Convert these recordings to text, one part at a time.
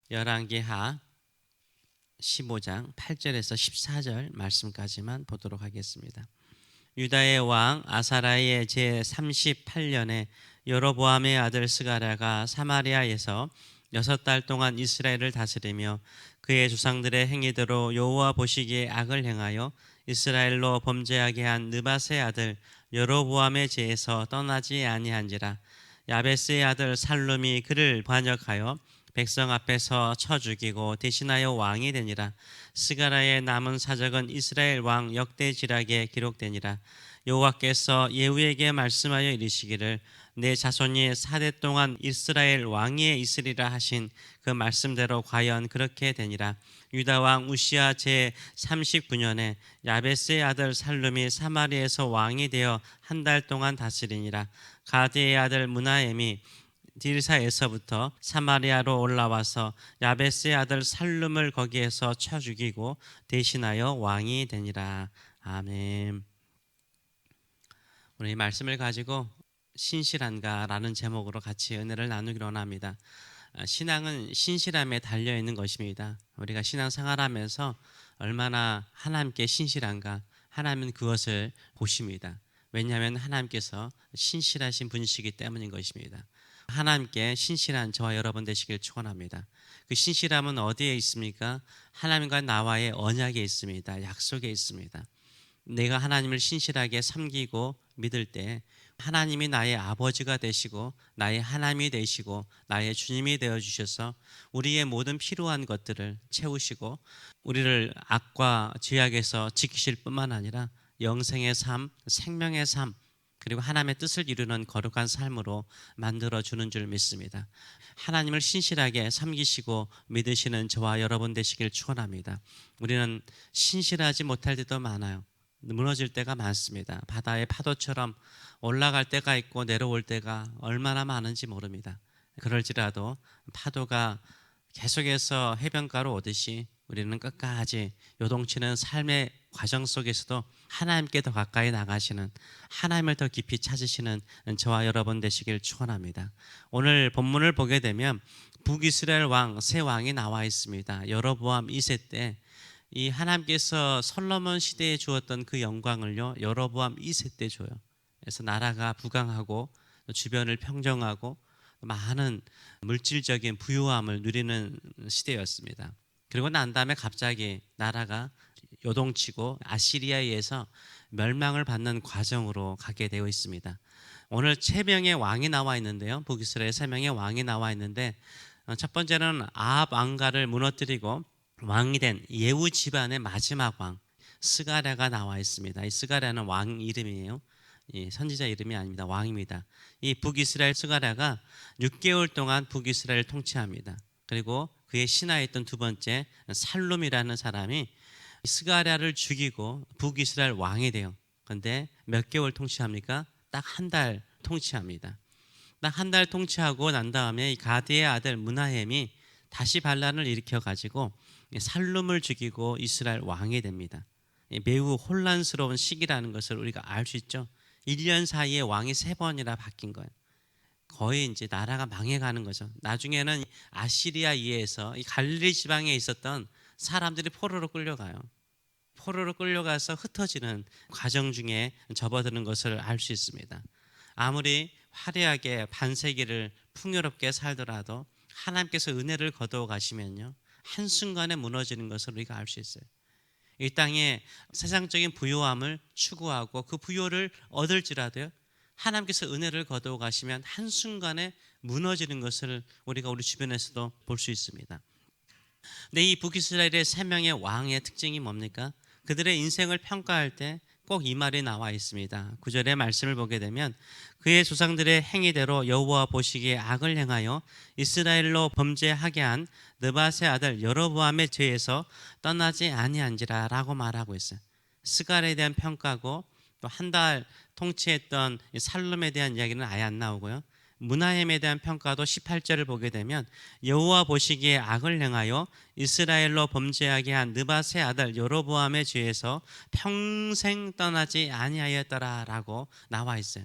열왕기하 15장 8절에서 14절 말씀까지만 보도록 하겠습니다. 유다의 왕 아사랴의 제 38년에 여로보암의 아들 스가랴가 사마리아에서 6달 동안 이스라엘을 다스리며 그의 조상들의 행위대로 여호와 보시기에 악을 행하여 이스라엘로 범죄하게 한 느밧의 아들 여로보암의 제에서 떠나지 아니한지라. 야베스의 아들 살룸이 그를 반역하여 백성 앞에서 쳐 죽이고 대신하여 왕이 되니라. 스가랴의 남은 사적은 이스라엘 왕 역대지락에 기록되니라. 여호와께서 예후에게 말씀하여 이르시기를 내 자손이 4대 동안 이스라엘 왕위에 있으리라 하신 그 말씀대로 과연 그렇게 되니라. 유다 왕 우시야 제 39년에 야베스의 아들 살룸이 사마리에서 왕이 되어 한 달 동안 다스리니라. 가드의 아들 무나엠이 딜사에서부터 사마리아로 올라와서 야베스의 아들 살룸을 거기에서 쳐 죽이고 대신하여 왕이 되니라. 아멘. 오늘 이 말씀을 가지고 신실한가라는 제목으로 같이 은혜를 나누기로 원합니다. 신앙은 신실함에 달려 있는 것입니다. 우리가 신앙생활하면서 얼마나 하나님께 신실한가, 하나님은 그것을 보십니다. 왜냐하면 하나님께서 신실하신 분이시기 때문인 것입니다. 하나님께 신실한 저와 여러분 되시길 축원합니다. 그 신실함은 어디에 있습니까? 하나님과 나와의 언약에 있습니다. 약속에 있습니다. 내가 하나님을 신실하게 섬기고 믿을 때 하나님이 나의 아버지가 되시고 나의 하나님이 되시고 나의 주님이 되어주셔서 우리의 모든 필요한 것들을 채우시고 우리를 악과 죄악에서 지키실 뿐만 아니라 영생의 삶, 생명의 삶, 그리고 하나님의 뜻을 이루는 거룩한 삶으로 만들어주는 줄 믿습니다. 하나님을 신실하게 섬기시고 믿으시는 저와 여러분 되시길 축원합니다. 우리는 신실하지 못할 때도 많아요. 무너질 때가 많습니다. 바다의 파도처럼 올라갈 때가 있고 내려올 때가 얼마나 많은지 모릅니다. 그럴지라도 파도가 계속해서 해변가로 오듯이 우리는 끝까지 요동치는 삶의 과정 속에서도 하나님께 더 가까이 나가시는, 하나님을 더 깊이 찾으시는 저와 여러분 되시길 축원합니다. 오늘 본문을 보게 되면 북이스라엘 왕, 새 왕이 나와 있습니다. 여로보암 2세 때 이 하나님께서 솔로몬 시대에 주었던 그 영광을요, 여로보암 2세 때 줘요. 그래서 나라가 부강하고 주변을 평정하고 많은 물질적인 부유함을 누리는 시대였습니다. 그리고 난 다음에 갑자기 나라가 요동치고 아시리아에 의해서 멸망을 받는 과정으로 가게 되어 있습니다. 오늘 3명의 왕이 나와 있는데요, 북이스라엘 3명의 왕이 나와 있는데 첫 번째는 아합 왕가를 무너뜨리고 왕이 된 예후 집안의 마지막 왕 스가랴가 나와 있습니다. 이 스가랴는 왕 이름이에요. 선지자 이름이 아닙니다. 왕입니다. 이 북이스라엘 스가랴가 6개월 동안 북이스라엘을 통치합니다. 그리고 그의 신하에 있던 두 번째 살룸이라는 사람이 스가랴를 죽이고 북이스라엘 왕이 돼요. 그런데 몇 개월 통치합니까? 딱 한 달 통치합니다. 딱 한 달 통치하고 난 다음에 이 가드의 아들 무나헴이 다시 반란을 일으켜 가지고 살룸을 죽이고 이스라엘 왕이 됩니다. 매우 혼란스러운 시기라는 것을 우리가 알 수 있죠. 1년 사이에 왕이 3번이나 바뀐 거예요. 거의 이제 나라가 망해가는 거죠. 나중에는 아시리아에 의해서 이 갈릴리 지방에 있었던 사람들이 포로로 끌려가요. 포로로 끌려가서 흩어지는 과정 중에 접어드는 것을 알 수 있습니다. 아무리 화려하게 반세기를 풍요롭게 살더라도 하나님께서 은혜를 거두어 가시면요, 한순간에 무너지는 것을 우리가 알 수 있어요. 이 땅에 세상적인 부요함을 추구하고 그 부요를 얻을지라도요, 하나님께서 은혜를 거두어 가시면 한순간에 무너지는 것을 우리가 우리 주변에서도 볼 수 있습니다. 근데 이 북이스라엘의 3명의 왕의 특징이 뭡니까? 그들의 인생을 평가할 때 꼭 이 말이 나와 있습니다. 9절의 말씀을 보게 되면 그의 조상들의 행위대로 여호와 보시기에 악을 행하여 이스라엘로 범죄하게 한 느밧의 아들 여로보암의 죄에서 떠나지 아니한지라 라고 말하고 있어요. 스가랴에 대한 평가고 또 한 달 통치했던 살룸에 대한 이야기는 아예 안 나오고요. 무나헴에 대한 평가도 18절을 보게 되면 여호와 보시기에 악을 행하여 이스라엘로 범죄하게 한 느밧의 아들 여로보암의 죄에서 평생 떠나지 아니하였더라 라고 나와 있어요.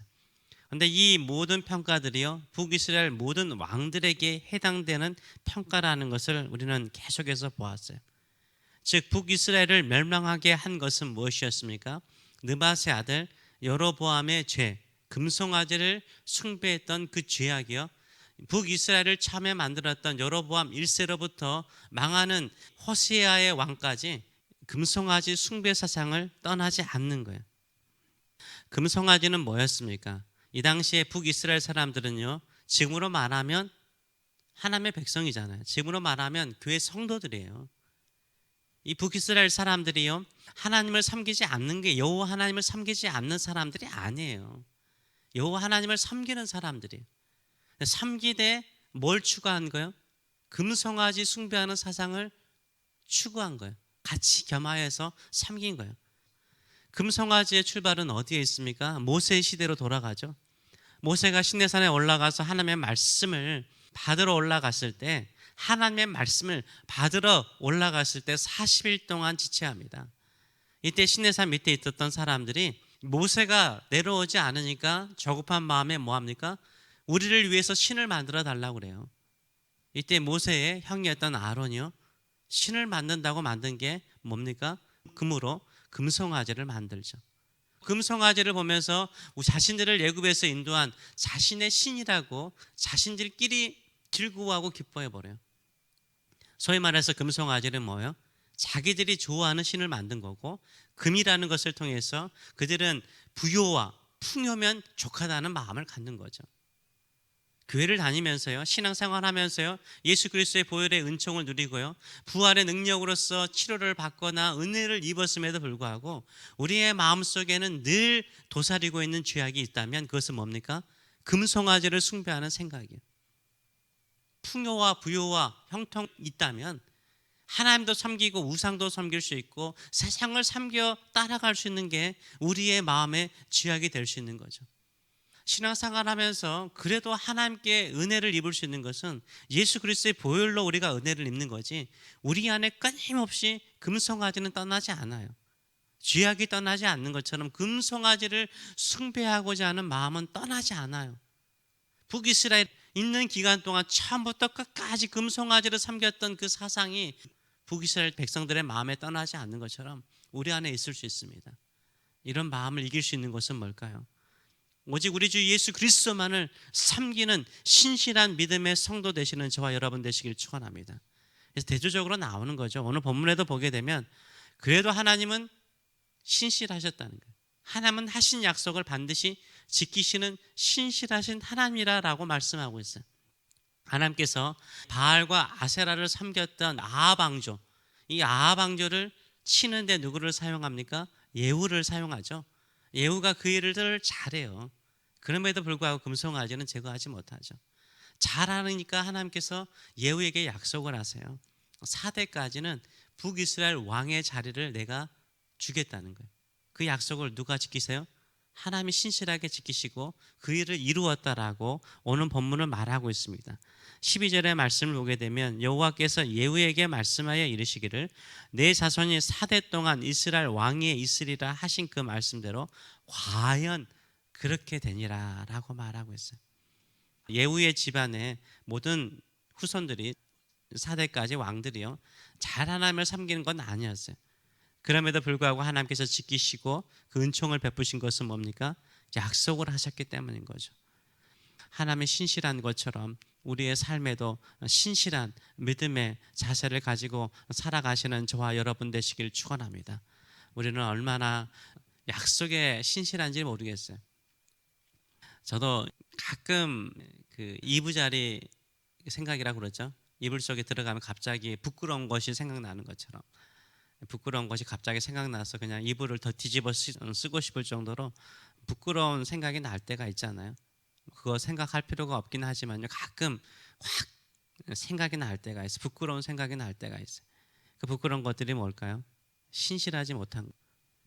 근데 이 모든 평가들이요, 북이스라엘 모든 왕들에게 해당되는 평가라는 것을 우리는 계속해서 보았어요. 즉 북이스라엘을 멸망하게 한 것은 무엇이었습니까? 느바세 아들 여로보암의 죄, 금송아지를 숭배했던 그 죄악이요, 북이스라엘을 처음에 만들었던 여로보암 1세로부터 망하는 호세아의 왕까지 금송아지 숭배 사상을 떠나지 않는 거예요. 금송아지는 뭐였습니까? 이 당시에 북이스라엘 사람들은요, 지금으로 말하면 하나님의 백성이잖아요. 지금으로 말하면 교회 성도들이에요. 이 북이스라엘 사람들이요, 하나님을 섬기지 않는 게, 여호와 하나님을 섬기지 않는 사람들이 아니에요. 여호와 하나님을 섬기는 사람들이에요. 섬기되 뭘 추구한 거예요? 금송아지 숭배하는 사상을 추구한 거예요. 같이 겸하여서 섬긴 거예요. 금송아지의 출발은 어디에 있습니까? 모세 시대로 돌아가죠. 모세가 시내산에 올라가서 하나님의 말씀을 받으러 올라갔을 때, 하나님의 말씀을 받으러 올라갔을 때 40일 동안 지체합니다. 이때 시내산 밑에 있었던 사람들이 모세가 내려오지 않으니까 저급한 마음에 뭐합니까? 우리를 위해서 신을 만들어 달라고 그래요. 이때 모세의 형이었던 아론이요, 신을 만든다고 만든 게 뭡니까? 금으로 금송아지를 만들죠. 금송아지를 보면서 자신들을 애굽에서 인도한 자신의 신이라고 자신들끼리 즐거워하고 기뻐해버려요. 소위 말해서 금송아지는 뭐예요? 자기들이 좋아하는 신을 만든 거고, 금이라는 것을 통해서 그들은 부요와 풍요면 족하다는 마음을 갖는 거죠. 교회를 다니면서요, 신앙생활 하면서요, 예수 그리스도의 보혈의 은총을 누리고요, 부활의 능력으로서 치료를 받거나 은혜를 입었음에도 불구하고 우리의 마음속에는 늘 도사리고 있는 죄악이 있다면 그것은 뭡니까? 금송아지를 숭배하는 생각이에요. 풍요와 부요와 형통이 있다면 하나님도 섬기고 우상도 섬길 수 있고 세상을 섬겨 따라갈 수 있는 게 우리의 마음의 죄악이 될 수 있는 거죠. 신앙생활 하면서 그래도 하나님께 은혜를 입을 수 있는 것은 예수 그리스도의 보혈로 우리가 은혜를 입는 거지, 우리 안에 끊임없이 금송아지는 떠나지 않아요. 죄악이 떠나지 않는 것처럼 금송아지를 숭배하고자 하는 마음은 떠나지 않아요. 북이스라엘 있는 기간 동안 처음부터 끝까지 금송아지를 섬겼던 그 사상이 북이스라엘 백성들의 마음에 떠나지 않는 것처럼 우리 안에 있을 수 있습니다. 이런 마음을 이길 수 있는 것은 뭘까요? 오직 우리 주 예수 그리스도만을 섬기는 신실한 믿음의 성도 되시는 저와 여러분 되시길 축원합니다. 그래서 대조적으로 나오는 거죠. 오늘 본문에도 보게 되면 그래도 하나님은 신실하셨다는 거예요. 하나님은 하신 약속을 반드시 지키시는 신실하신 하나님이라고 말씀하고 있어요. 하나님께서 바알과 아세라를 섬겼던 아합 왕조, 이 아합 왕조를 치는데 누구를 사용합니까? 예후를 사용하죠. 예후가 그 일을 잘해요. 그럼에도 불구하고 금송아지는 제거하지 못하죠. 잘하니까 하나님께서 예후에게 약속을 하세요. 4대까지는 북이스라엘 왕의 자리를 내가 주겠다는 거예요. 그 약속을 누가 지키세요? 하나님이 신실하게 지키시고 그 일을 이루었다라고 오늘 본문을 말하고 있습니다. 12절의 말씀을 보게 되면 여호와께서 예후에게 말씀하여 이르시기를 내 자손이 4대 동안 이스라엘 왕위에 있으리라 하신 그 말씀대로 과연 그렇게 되니라 라고 말하고 있어요. 예후의 집안의 모든 후손들이 4대까지 왕들이요, 잘 하나님을 섬기는 건 아니었어요. 그럼에도 불구하고 하나님께서 지키시고 그 은총을 베푸신 것은 뭡니까? 약속을 하셨기 때문인 거죠. 하나님의 신실한 것처럼 우리의 삶에도 신실한 믿음의 자세를 가지고 살아가시는 저와 여러분 되시길 축원합니다. 우리는 얼마나 약속에 신실한지 모르겠어요. 저도 가끔 그 이부자리 생각이라고 그러죠. 이불 속에 들어가면 갑자기 부끄러운 것이 생각나는 것처럼, 부끄러운 것이 갑자기 생각나서 그냥 이불을 더 뒤집어 쓰고 싶을 정도로 부끄러운 생각이 날 때가 있잖아요. 그거 생각할 필요가 없긴 하지만요, 가끔 확 생각이 날 때가 있어요. 부끄러운 생각이 날 때가 있어요. 그 부끄러운 것들이 뭘까요? 신실하지 못한 것.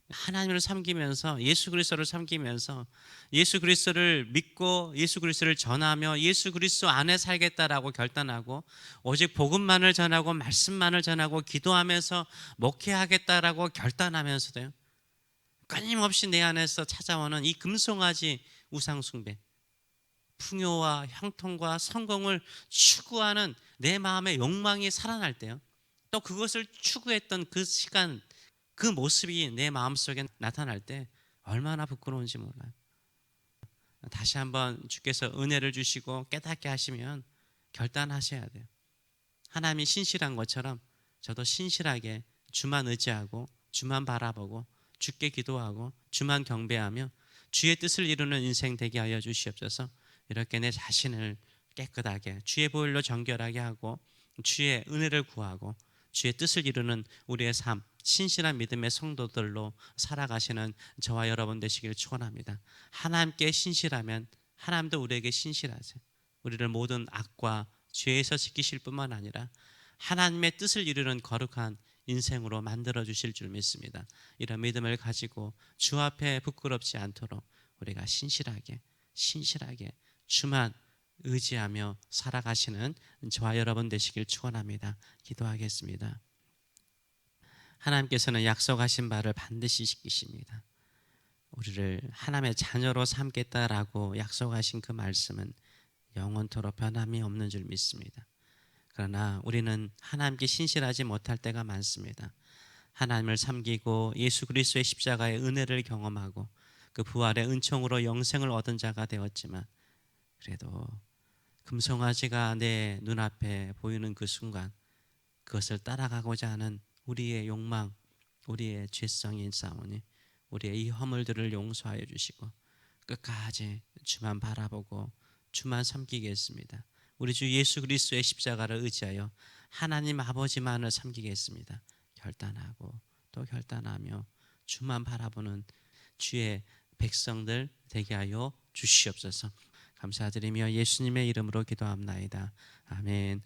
하나님을 섬기면서 예수 그리스도를 섬기면서 예수 그리스도를 믿고 예수 그리스도를 전하며 예수 그리스도 안에 살겠다라고 결단하고 오직 복음만을 전하고 말씀만을 전하고 기도하면서 목회하겠다라고 결단하면서도요, 끊임없이 내 안에서 찾아오는 이 금송아지 우상 숭배, 풍요와 형통과 성공을 추구하는 내 마음의 욕망이 살아날 때요. 또 그것을 추구했던 그 시간, 그 모습이 내 마음속에 나타날 때 얼마나 부끄러운지 몰라요. 다시 한번 주께서 은혜를 주시고 깨닫게 하시면 결단하셔야 돼요. 하나님이 신실한 것처럼 저도 신실하게 주만 의지하고 주만 바라보고 주께 기도하고 주만 경배하며 주의 뜻을 이루는 인생 되게 하여 주시옵소서. 이렇게 내 자신을 깨끗하게 주의 보혈로 정결하게 하고 주의 은혜를 구하고 주의 뜻을 이루는 우리의 삶, 신실한 믿음의 성도들로 살아가시는 저와 여러분 되시길 축원합니다. 하나님께 신실하면 하나님도 우리에게 신실하세요. 우리를 모든 악과 죄에서 지키실 뿐만 아니라 하나님의 뜻을 이루는 거룩한 인생으로 만들어 주실 줄 믿습니다. 이런 믿음을 가지고 주 앞에 부끄럽지 않도록 우리가 신실하게 주만 의지하며 살아가시는 저와 여러분 되시길 축원합니다. 기도하겠습니다. 하나님께서는 약속하신 바를 반드시 지키십니다. 우리를 하나님의 자녀로 삼겠다라고 약속하신 그 말씀은 영원토록 변함이 없는 줄 믿습니다. 그러나 우리는 하나님께 신실하지 못할 때가 많습니다. 하나님을 섬기고 예수 그리스도의 십자가의 은혜를 경험하고 그 부활의 은총으로 영생을 얻은 자가 되었지만 그래도 금송아지가 내 눈앞에 보이는 그 순간 그것을 따라가고자 하는 우리의 욕망, 우리의 죄성이 있사오니 우리의 이 허물들을 용서하여 주시고 끝까지 주만 바라보고 주만 섬기겠습니다. 우리 주 예수 그리스도의 십자가를 의지하여 하나님 아버지만을 섬기겠습니다. 결단하고 또 결단하며 주만 바라보는 주의 백성들 되게 하여 주시옵소서. 감사드리며 예수님의 이름으로 기도합나이다. 아멘.